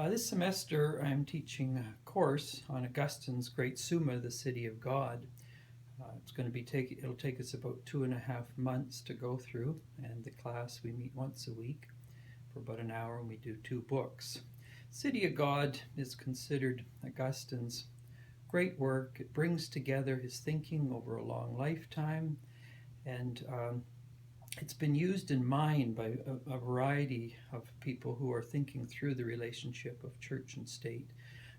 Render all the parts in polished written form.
This semester I'm teaching a course on Augustine's great Summa, the City of God. It'll take us about 2.5 months to go through, and the class we meet once a week for about an hour, and we do 2 books. City of God is considered Augustine's great work. It brings together his thinking over a long lifetime, and it's been used in mind by a variety of people who are thinking through the relationship of church and state.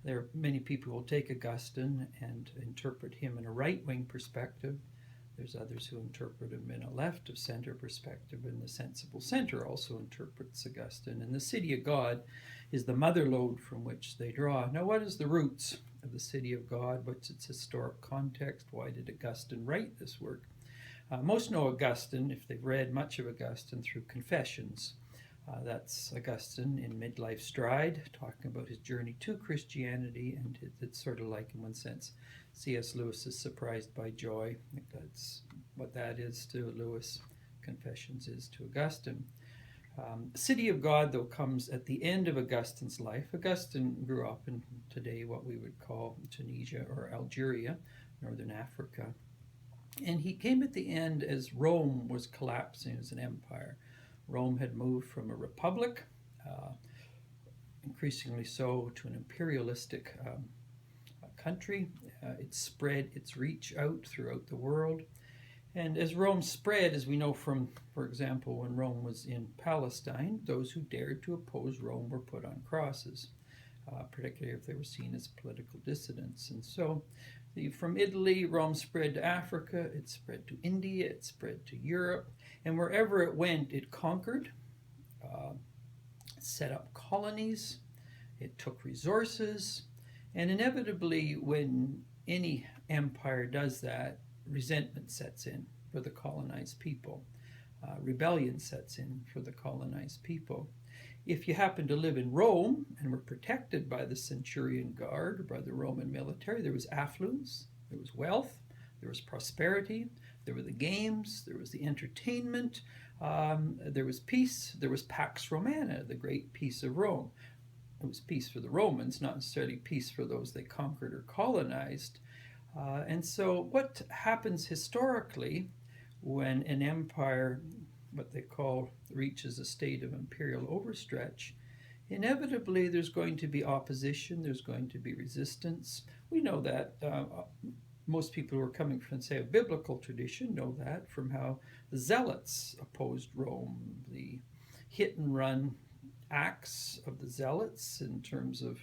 There are many people who will take Augustine and interpret him in a right-wing perspective. There's others who interpret him in a left-of-center perspective, and the sensible center also interprets Augustine. And the City of God is the mother lode from which they draw. Now, what is the roots of the City of God? What's its historic context? Why did Augustine write this work? Most know Augustine, if they've read much of Augustine, through Confessions. That's Augustine in midlife stride, talking about his journey to Christianity, and it's sort of like, in one sense, C.S. Lewis is Surprised by Joy. That's what that is to Lewis. Confessions is to Augustine. City of God, though, comes at the end of Augustine's life. Augustine grew up in today what we would call Tunisia or Algeria, northern Africa. And he came at the end as Rome was collapsing as an empire. Rome had moved from a republic, increasingly so, to an imperialistic country. It spread its reach out throughout the world. And as Rome spread, as we know from, for example, when Rome was in Palestine, those who dared to oppose Rome were put on crosses, particularly if they were seen as political dissidents. And so from Italy, Rome spread to Africa, it spread to India, it spread to Europe, and wherever it went, it conquered, set up colonies, it took resources, and inevitably, when any empire does that, resentment sets in for the colonized people. Rebellion sets in for the colonized people. If you happen to live in Rome and were protected by the Centurion Guard or by the Roman military, there was affluence, there was wealth, there was prosperity, there were the games, there was the entertainment, there was peace, there was Pax Romana, the great peace of Rome. It was peace for the Romans, not necessarily peace for those they conquered or colonized. And so what happens historically when an empire, what they call, reaches a state of imperial overstretch, inevitably there's going to be opposition, there's going to be resistance. We know that. Most people who are coming from, say, a biblical tradition know that from how the Zealots opposed Rome, the hit-and-run acts of the Zealots in terms of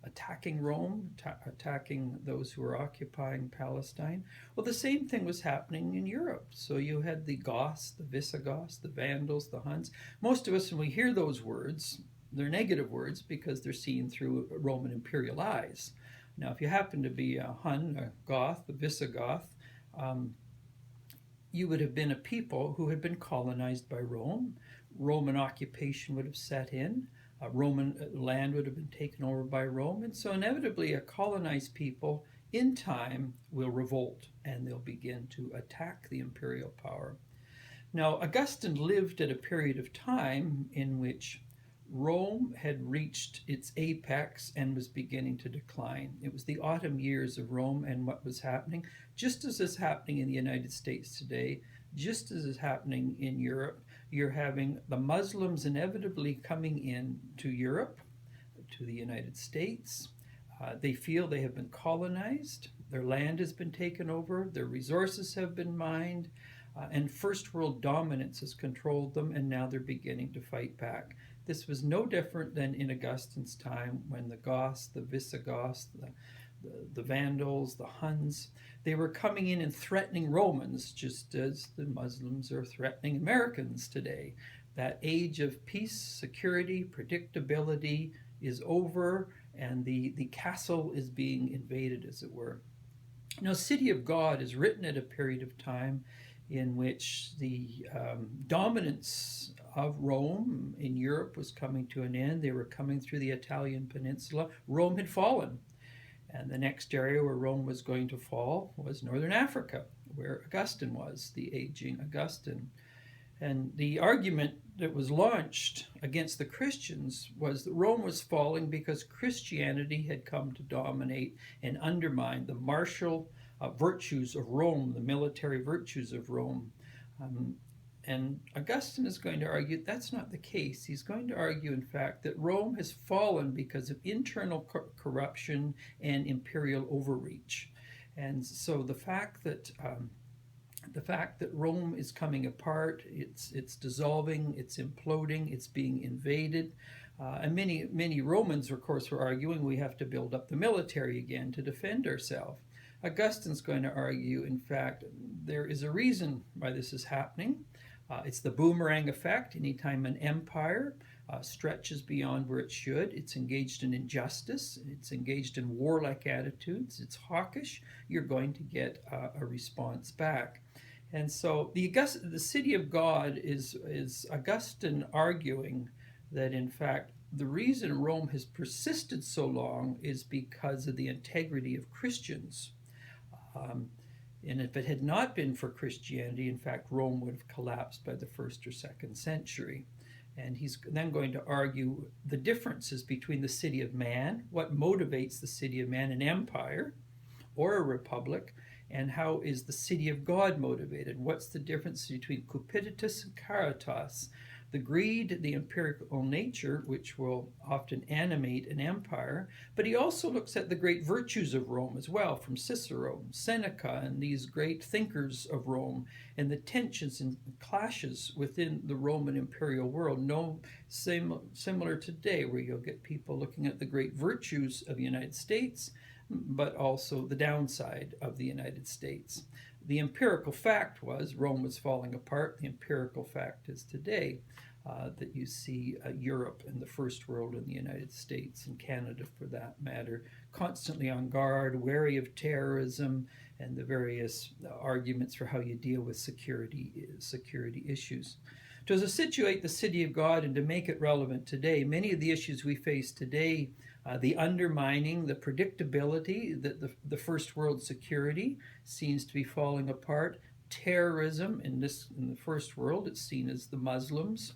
attacking Rome, attacking those who were occupying Palestine. Well, the same thing was happening in Europe. So you had the Goths, the Visigoths, the Vandals, the Huns. Most of us, when we hear those words, they're negative words because they're seen through Roman imperial eyes. Now, if you happen to be a Hun, a Goth, a Visigoth, you would have been a people who had been colonized by Rome. Roman occupation would have set in. Roman land would have been taken over by Rome, and so inevitably a colonized people in time will revolt and they'll begin to attack the imperial power. Now, Augustine lived at a period of time in which Rome had reached its apex and was beginning to decline. It was the autumn years of Rome, and what was happening, just as is happening in the United States today, just as is happening in Europe. You're having the Muslims inevitably coming in to Europe, to the United States. They feel they have been colonized, their land has been taken over, their resources have been mined, and first world dominance has controlled them, and now they're beginning to fight back. This was no different than in Augustine's time when the Goths, the Visigoths, the Vandals, the Huns, they were coming in and threatening Romans, just as the Muslims are threatening Americans today. That age of peace, security, predictability is over, and the castle is being invaded, as it were. Now, City of God is written at a period of time in which the dominance of Rome in Europe was coming to an end. They were coming through the Italian peninsula. Rome had fallen. And the next area where Rome was going to fall was northern Africa, where Augustine was, the aging Augustine. And the argument that was launched against the Christians was that Rome was falling because Christianity had come to dominate and undermine the martial virtues of Rome, the military virtues of Rome. Um, and Augustine is going to argue that's not the case. He's going to argue, in fact, that Rome has fallen because of internal corruption and imperial overreach. And so the fact that Rome is coming apart, it's dissolving, it's imploding, it's being invaded. And many Romans, of course, were arguing we have to build up the military again to defend ourselves. Augustine's going to argue, in fact, there is a reason why this is happening. It's the boomerang effect. Anytime an empire stretches beyond where it should, it's engaged in injustice, it's engaged in warlike attitudes, it's hawkish, you're going to get a response back. And so the City of God is Augustine arguing that, in fact, the reason Rome has persisted so long is because of the integrity of Christians. And if it had not been for Christianity, in fact, Rome would have collapsed by the 1st or 2nd century. And he's then going to argue the differences between the city of man, what motivates the city of man, an empire or a republic, and how is the city of God motivated? What's the difference between cupiditas and caritas? The greed, the empirical nature, which will often animate an empire, but he also looks at the great virtues of Rome as well, from Cicero, Seneca, and these great thinkers of Rome, and the tensions and clashes within the Roman imperial world. Similar today, where you'll get people looking at the great virtues of the United States, but also the downside of the United States. The empirical fact was Rome was falling apart. The empirical fact is today that you see Europe and the First World and the United States and Canada, for that matter, constantly on guard, wary of terrorism and the various arguments for how you deal with security issues. To situate the City of God and to make it relevant today, many of the issues we face today, the undermining, the predictability that the First World security seems to be falling apart. Terrorism in the First World, it's seen as the Muslims.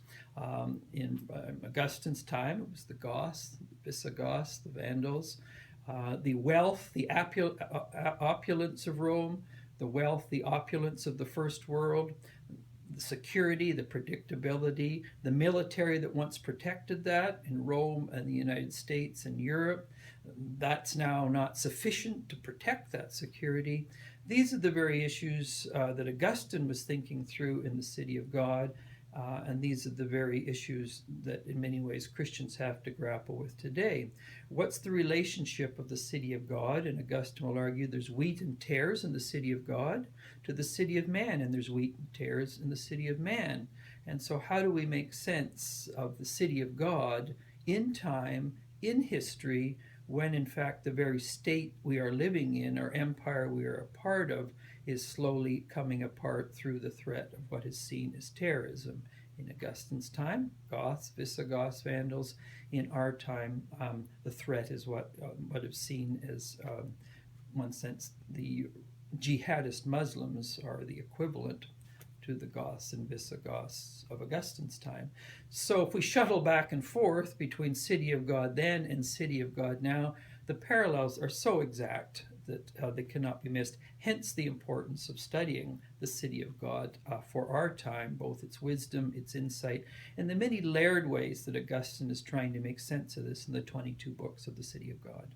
In Augustine's time, it was the Goths, the Visigoths, the Vandals. The wealth, the opulence of Rome, the wealth, the opulence of the First World, the security, the predictability, the military that once protected that in Rome and the United States and Europe, that's now not sufficient to protect that security. These are the very issues that Augustine was thinking through in the City of God, and these are the very issues that in many ways Christians have to grapple with today. What's the relationship of the City of God? And Augustine will argue there's wheat and tares in the City of God to the City of man, and there's wheat and tares in the City of man. And so how do we make sense of the City of God in time, in history, when in fact the very state we are living in, or empire we are a part of, is slowly coming apart through the threat of what is seen as terrorism? In Augustine's time, Goths, Visigoths, Vandals. In our time, the threat is what is seen as, one sense, the jihadist Muslims are the equivalent to the Goths and Visigoths of Augustine's time. So if we shuttle back and forth between City of God then and City of God now, the parallels are so exact that they cannot be missed. Hence the importance of studying the City of God for our time, both its wisdom, its insight, and the many layered ways that Augustine is trying to make sense of this in the 22 books of the City of God.